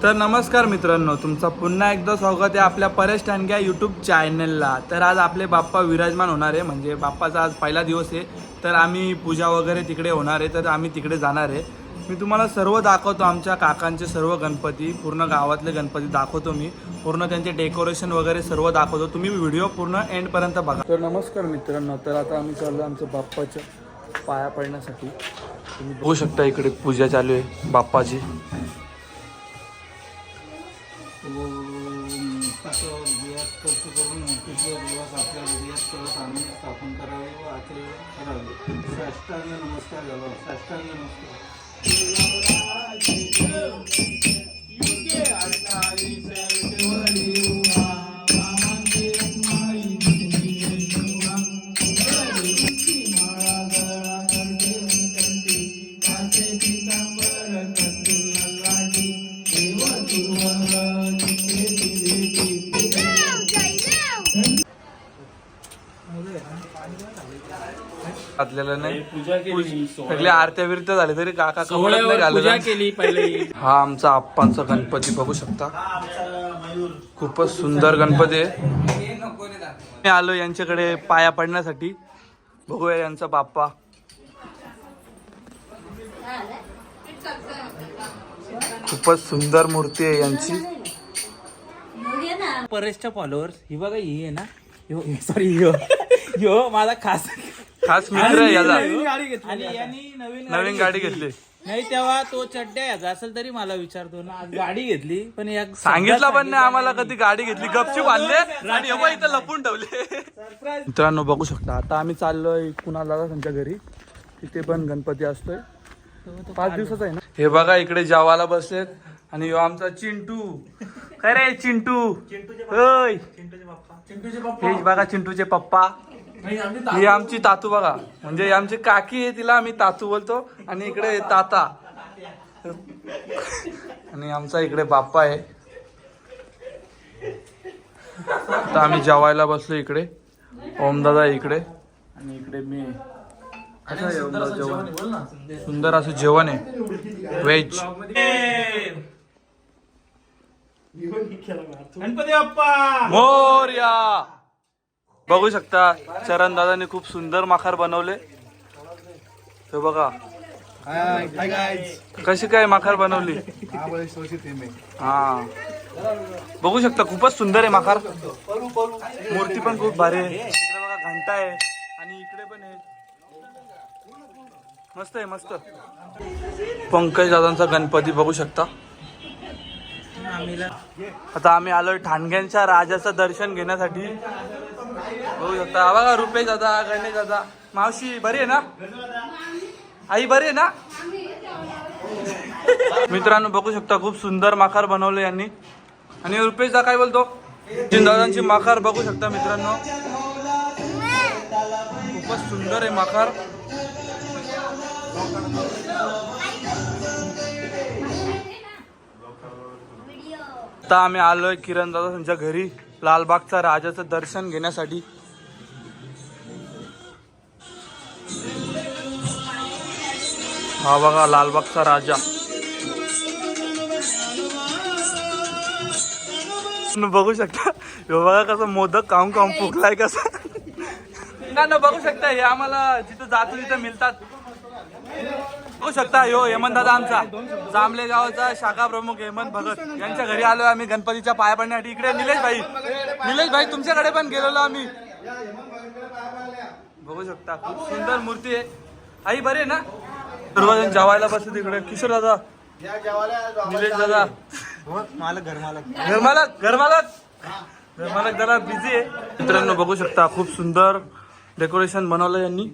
तर नमस्कार मित्रांनो, तुमचा पुन्हा एकदा स्वागत आहे आपल्या परेश ठाणगे यूट्यूब चॅनलला। तर आज आपले बाप्पा विराजमान होणार आहे, म्हणजे बाप्पाचा आज पहिला दिवस आहे। तर आम्ही पूजा वगैरे तिकडे होणार आहे, तर आम्ही तिकडे जाणार आहे। मी तुम्हाला सर्व दाखवतो, आमच्या काकांचे सर्व गणपती, पूर्ण गावातले गणपती दाखवतो मी, पूर्ण त्यांचे डेकोरेशन वगैरे सर्व दाखवतो। तुम्ही व्हिडिओ पूर्ण एंडपर्यंत बघा। तर नमस्कार मित्रांनो, तर आता आम्ही चाललो आमच्या बाप्पाच्या पाया पडण्यासाठी। तुम्ही बघू शकता इकडे पूजा चालू आहे बाप्पाची। करून दिवस आपल्या हृदयात कळत आणून स्थापन करावे व आचरण करावे। साष्टांग नमस्कार घालावा। साष्टांग नमस्कार। घातलेलं नाही, सगळे आरत्या विरत्या झाले तरी काका कपड्यात नाही घालून केली पहिले। हा आमचा आप्पांचा गणपती बघू शकता, खूपच सुंदर गणपती आहे। मी आलो यांच्याकडे पाया पडण्यासाठी, बघूया यांचा बाप्पा। खूपच सुंदर मूर्ती आहे यांची। परेशच्या फॉलोअर्स ही बघा, ही आहे ना, सॉरी यो माझा खास मित्र आहे याला, आणि यांनी नवीन गाडी घेतली नाही तेव्हा तो चड्ड्या याचा असेल तरी मला विचारतो ना, आज गाडी घेतली पण सांगितलं पण नाही आम्हाला कधी गाडी घेतली, गपचूप आणले आणि इथं लपून ठेवले। मित्रांनो बघू शकता, आता आम्ही चाललोय कुणाला त्यांच्या घरी, तिथे पण गणपती असतोय, 5 दिवसाचा आहे ना। हे बघा इकडे जेवायला बसलेत, आणि यो आमचा चिंटू। काय रे चिंटू? होय, हे बघा चिंटूचे पप्पा। ही आमची तातू बघा, म्हणजे आमची काकी आहे, तिला आम्ही तातू बोलतो, आणि इकडे ताता, आणि आमचा इकडे बाप्पा आहे। आता आम्ही जेवायला बसलो इकडे, ओमदादा इकडे, आणि इकडे मी। असं आहे ओमदादा जेवण, सुंदर असं जेवण आहे, व्हेज। गणपती बाप्पा मोरया। बघू शकता चरण दादाने खूप सुंदर माखार बनवले, हे बघा कशी काय माखार बनवली। हा बघू शकता, खूपच सुंदर आहे माखार, मूर्ती पण खूप भारी आहे। इकडे बघा घंटा आहे, आणि इकडे पण आहे, मस्त आहे मस्त। पंकज दादांचा गणपती बघू शकता। आता आम्ही आलोय ठाणग्यांच्या राजाचं दर्शन घेण्यासाठी, बघू शकता। बघा रुपेश दादा, गणेश दादा, मावशी बरी आहे ना, आई बरी आहे ना। मित्रांनो बघू शकता, खूप सुंदर माखार बनवले यांनी, आणि रुपेश दादा काय बोलतो, दादांची माखार बघू शकता मित्रांनो, खूपच सुंदर आहे माखार। आता आम्ही आलोय किरण दादा त्यांच्या घरी, लालबागचा राजाचं दर्शन घेण्यासाठी। हा बघा लालबागचा राजा, बघू शकता। बघा कसं मोदक खाऊन खाऊन फुगलाय कसं ना, बघू शकता। हे आम्हाला जिथं जातो तिथं मिळतात, बघू शकता। यो हेमंत दादा आमचा जांभले गावचा शाखा प्रमुख हेमंत भगत यांच्या घरी आलोय आम्ही गणपतीच्या पाया पडण्यासाठी। इकडे निलेश भाई तुमच्याकडे पण गेलेलो आम्ही, बघू शकता खूप सुंदर मूर्ती आहे। आई बरे आहे ना, सर्वजण जेवायला बसले तिकडे, किशोर दादा, निलेश दादा, घरमालक जरा बिझी आहे। मित्रांनो बघू शकता, खूप सुंदर डेकोरेशन बनवलं यांनी,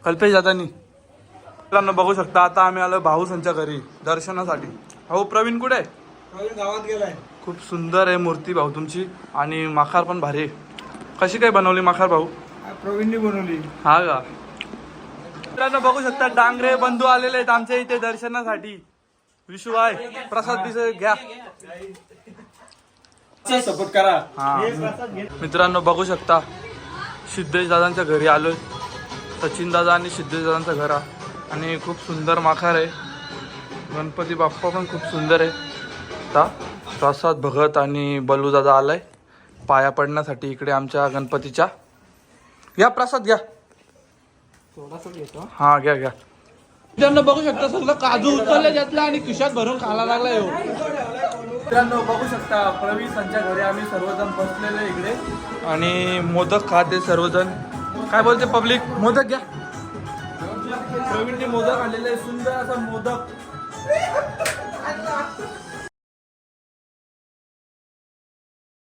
कल्पेश दादांनी। मित्रांनो बघू शकता, आता आम्ही आलो भाऊसांच्या घरी दर्शनासाठी। भाऊ प्रवीण कुठे आहे? प्रवीण गावात गेलाय। खूप सुंदर आहे मूर्ती भाऊ तुमची, आणि माखार पण भारी आहे। कशी काय बनवली माखार भाऊ? प्रवीणनी बनवली। हा का? मित्रांनो बघू शकता, डांगरे बंधू आलेले आहेत आमच्या इथे दर्शनासाठी। विशू आहे, प्रसाद बिसाद घ्या, सपोर्ट करा। हा मित्रांनो बघू शकता, सिद्धेश दादांच्या घरी आलोय, सचिन दादा आणि सिद्धेश दादांचं घर आहे, आणि खूप सुंदर माखार आहे। गणपती बाप्पा पण खूप सुंदर आहे। शकता प्रसाद भगत आणि बलूदादा आलाय पाया पडण्यासाठी इकडे आमच्या गणपतीच्या. घ्या प्रसाद घ्या. थोडासा घेतो. हा घ्या घ्या. मित्रांनो बघू शकता सगळं काजू उचलले त्यातला आणि खिशात भरून खायला लागला येऊ. मित्रांनो बघू शकता प्रवीसांच्या घरी आम्ही सर्वजण बसलेले इकडे आणि मोदक खाते सर्वजण. काय बोलते पब्लिक? मोदक घ्या. प्रवीणने मोदक आणलेले सुंदर असं मोदक.